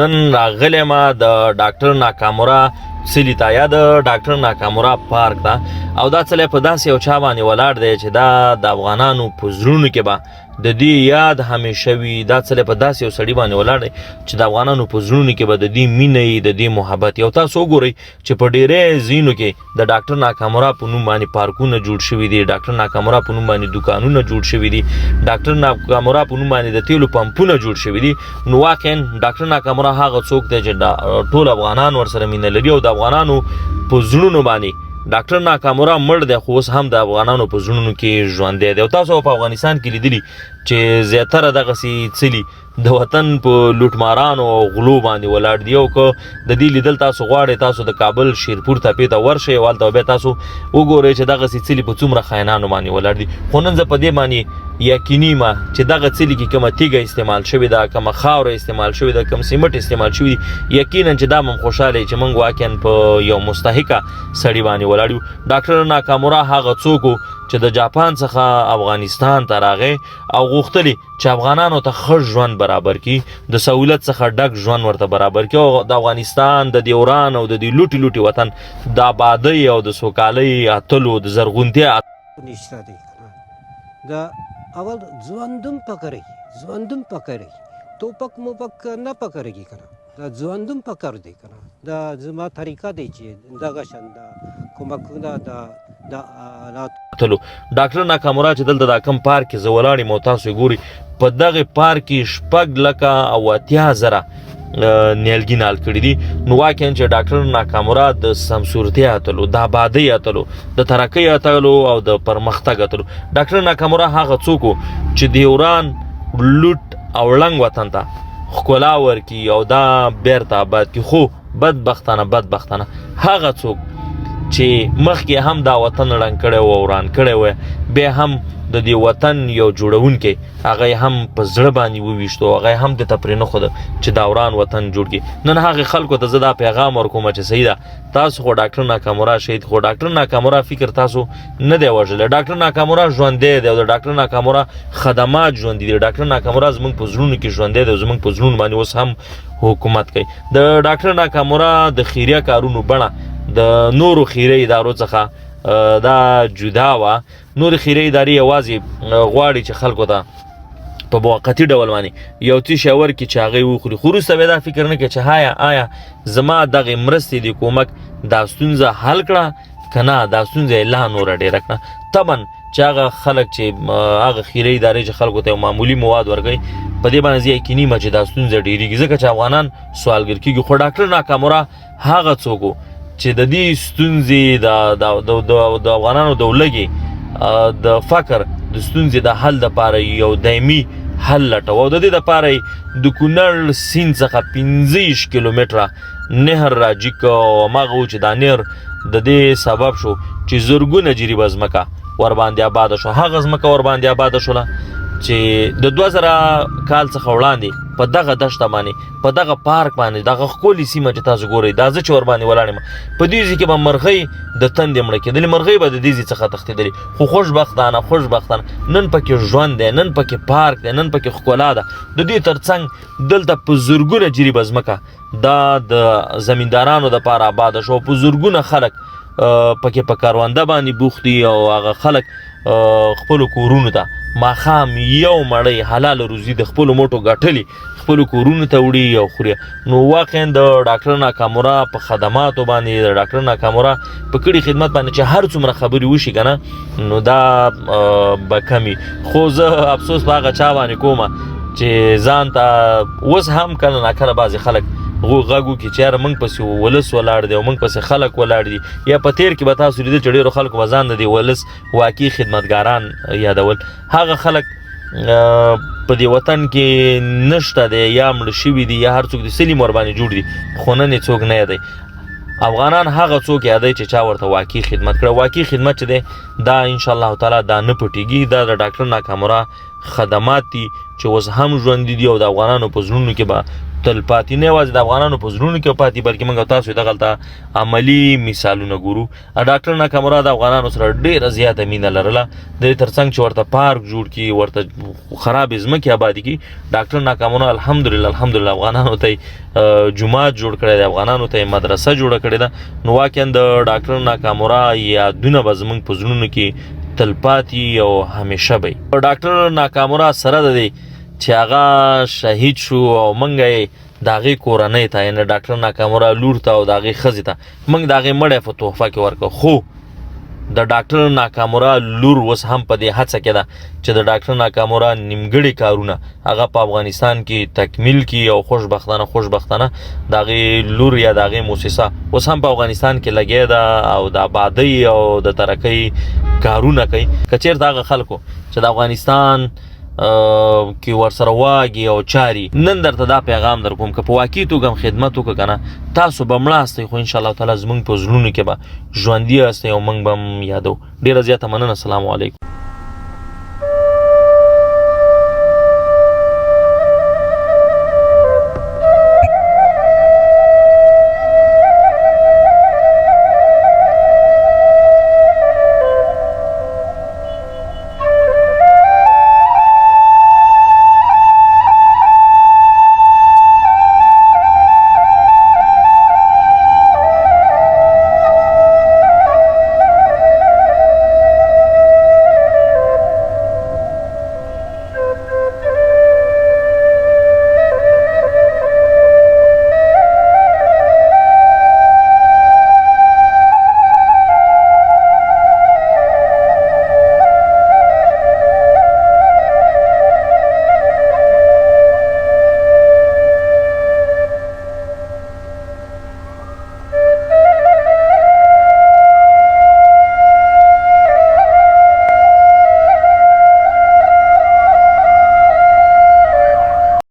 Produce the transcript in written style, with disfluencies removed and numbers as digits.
نن راغلی ما د ډاکټر ناکامورا سلی ته یا د ډاکټر ناکامورا پارک ته او دا څلی په داسې یو چا باندې ولاړ دی چې دا د افغانانو په زړونو کې به د دې یاد همیشه وي. دا څلی په داسې یو سړي باندې ولاړ دی چې د افغانانو په زړونو کې به د دې مینه یي، د دې محبت یي. او تاسو وګورئ چې په ډېری ځایونو کې د ډاکټر ناکامورا په نوم باندې پارکونه جوړ شوي دي، ډاکټر ناکامورا په نوم باندې دوکانونه جوړ شوي دي، ډاکټر ناکامورا په نوم باندې د تیلو پمپونه جوړ شوي دي. نو واقعا ډاکټر ناکامورا هغه څوک دی چې ټول افغانان ورسره مینه لري او د افغانانو په زړونو باندې ډاکټر ناکامورا مړ دی خو اوس هم د افغانانو په زړونو کې ژوندی دی. او تاسو په افغانستان کې لیدلي چې زیاتره دغسې څلي د وطن په لوټمارانو او غلو باندې ولاړ دي. او که د دې لیدل تاسو غواړئ تاسو د کابل شیرپور تپې ته ورشئ او هلته بیا تاسو وګورئ چې دغسې څلي په څومره خاینانو باندې ولاړ دي. خو نن زه په دې باندې یقیني یم چې دغه څلي کې کومه تیږه استعمال شوې ده، کومه خاوره استعمال شوې ده، کوم سیمټ استعمال شوي دي، یقینا چې دا هم خوشحاله چې موږ واقعا په یو مستحقه سړي باندې ولاړ یو. ډاکټر ناکامورا هغه څوک و چې د جاپان څخه افغانستان ته راغی او غوښتلي چې افغانانو ته ښه ژوند برابر کړي، د سهولت څخه ډک ژوند ورته برابر کړي او د افغانستان د دې وران او د دې لوټي لوټي وطن د آبادۍ او د سوکالۍ اتلو د زرغونتیا نشته دی دا اول ژوندون پکړی توپک موپک نه پکړی کنه دا ژوندون پکړ دی کنه دا زما طریقه دی چې دغه شند کومک دا اتلو. ډاکټر ناکامورا چې دلته دا کم پارک کې زه ولاړ یم او تاسو ګورئ په دغه پارک کې 6,80,000 نیالګي نال کړي دي. نو واقعا چې ډاکټر ناکامورا د سمسورتیا اتلو، د آبادۍ اتلو، د ترقۍ اتلو او د پرمختګ اتلو. ډاکټر ناکامورا هغه څوک و چې د یوران لوټ او ړنګ وطن ته ښکلا ورکړي او دا بیرته آباد کړي. خو بدبختانه هغه څوک چې مخکې هم دا وطن ړنګ کړی و او وران کړی و، بیا هم د دې وطن یو جوړونکی هغه هم په زړه باندې وویشتو، هغه هم دته پرېنښوده چې دا وران وطن جوړ کړي. نن هغې خلکو ته زه دا پیغام ورکوم چې صحیح ده تاسو خو ډاکټر ناکامورا شهید، خو ډاکټر ناکامورا فکر تاسو نه دی وژلی. ډاکټر ناکامورا ژوندی دی او د ډاکټر ناکامورا خدمات ژوندي دي. ډاکټر ناکامورا زموږ په زړونو کې ژوندی دی او زموږ په زړونو باندې اوس هم حکومت کوي. د ډاکټر ناکامورا د خیریه کارونو بڼه د نورو خیریه ادارو څخه دا جدا وه. نور خیریه ادارې یوازې غواړي چې خلکو ته په موقتي ډول باندې یو څه شی ورکړي چې هغه یې وخوري، خو وروسته بیا دا فکر نه کوي چې آیا زما دغې مرستې د کومک دا ستونزه حل کړه که نه، دا ستونزه یې لا نوره ډېره کړه. طبعا چې هغه خلک چې هغه خیریه ادارې چې خلکو ته یو معمولي مواد ورکوي په دې باندې زه یقیني یم چې دا ستونزه ډېرېږي ځکه چې افغانان سوالګر کېږي. خو ډاکټر ناکامورا هغه څوک و چې د دې ستونزې د افغانانو د ولږې د فقر د ستونزې د حل دپاره یو دایمي حل لټوه او د دې دپاره د کونړ سیند څخه 15 کیلومتره نهر راجي که او هماغه و چې دا نهر د دې سبب شو چې زرګونه جریبه ځمکه ورباندې آباده شو. هغه ځمکه ورباندې آباده شوله چې د 2000 کال څخه وړاندې په دغه دشته باندې په دغه پارک باندې دغه ښکلې سیمه چې تاسو ګورئ دا زه چې ورباندې ولاړ یم په دې ځای کې به مرغۍ د تندې مړه کېدلې، مرغۍ به د دې ځای څخه تښتېدلې. خو خوشبختانه نن پکې ژوند دی، نن پکې پارک دی، نن پکې ښکلا ده. د دې ترڅنګ دلته په زرګونه جریبه ځمکه دا د زمیندارانو دپاره آباده شو. په زرګونه خلک پکې په کارونده باندې بوخت دي او هغه خلک خپلو کورونو ته ماښام یو مړۍ حلال روزي د خپلو موټو ګټلي خپلو کورونو ته وړي او خوري. نو واقعا د ډاکټر ناکامورا په خدماتو باندې د ډاکټر ناکامورا په کړي خدمت باندې چې هر څومره خبرې وشي که نه نو دا به کمي. خو زه افسوس په هغه چا باندې کومه چې ځان ته اوس هم کله ناکله بعضې خلک غږو کې چې یاره موږ پسې ولس ولاړ دی او موږ پسې خلک ولاړ دي، یا په تیر کې به تاسو لیدل چې ډېرو خلکو به ځان د دې ولس واقعي خدمتګاران یادول. هغه خلک په دې وطن کې نشته دی یا مړه شوي دي یا هر څوک د سلیم ورباندې جوړ دي، خو نن یې څوک نه یادوي. افغانان هغه څوک یادوي چې چا ورته واقعي خدمت کړی. واقعي خدمت چې دی دا انشاءالله تعالی دا نه پټېږي، دا د ډاکټر ناکامورا خدمات دي چې اوس هم ژوندي دي او د افغانانو په زړونو کې به تلپاتې نه یوازې د افغانانو په زړونو کې پاتې بلکې موږ تاسو دغلته عملی مثالونه ګورو. ډاکټر ناکامراد افغانانو سره ډېره زیاته مینه لرله. د دې ترڅنګ چې ورته پارک جوړ کړي، ورته خرابې ځمکې آبادي کړي، ډاکټر ناکامراد الحمدلله افغانانو ته جومات جوړ کړی دی، افغانانو ته مدرسه جوړه کړې ده. نو واقعا د ډاکټر ناکامراد یادونه به زموږ په زړونو کې تلپاتې او همیشه به ډاکټر ناکامراد سره د دې چې هغه شهید شو او موږ یې د هغې کورنۍ ته یعنې ډاکټر ناکامراد لور ته او د هغې ښځې ته موږ د هغې مړی په تحفه کې ورکړو. خو د ډاکټر ناکامراد لور اوس هم په دې هڅه کې ده چې د ډاکټر ناکامراد نیمګړي کارونه هغه په افغانستان کې تکمیل کړي او خوشبختانه د هغې لور یا د هغې موسسه اوس هم په افغانستان کې لګیا ده او د آبادۍ او د ترقۍ کارونه کوي. که چېرته هغه خلکو چې د افغانستان کې ورسره واګي او چاري نن درته دا پیغام در کوم که په واقعي توګه هم خدمت وکړه که نه، تاسو به مړه استئ خو انشاءالله تعالی زموږ په زړونو کې به ژوندي استئ او موږ به هم یادو. ډېره زیاته مننه. السلام علیکم.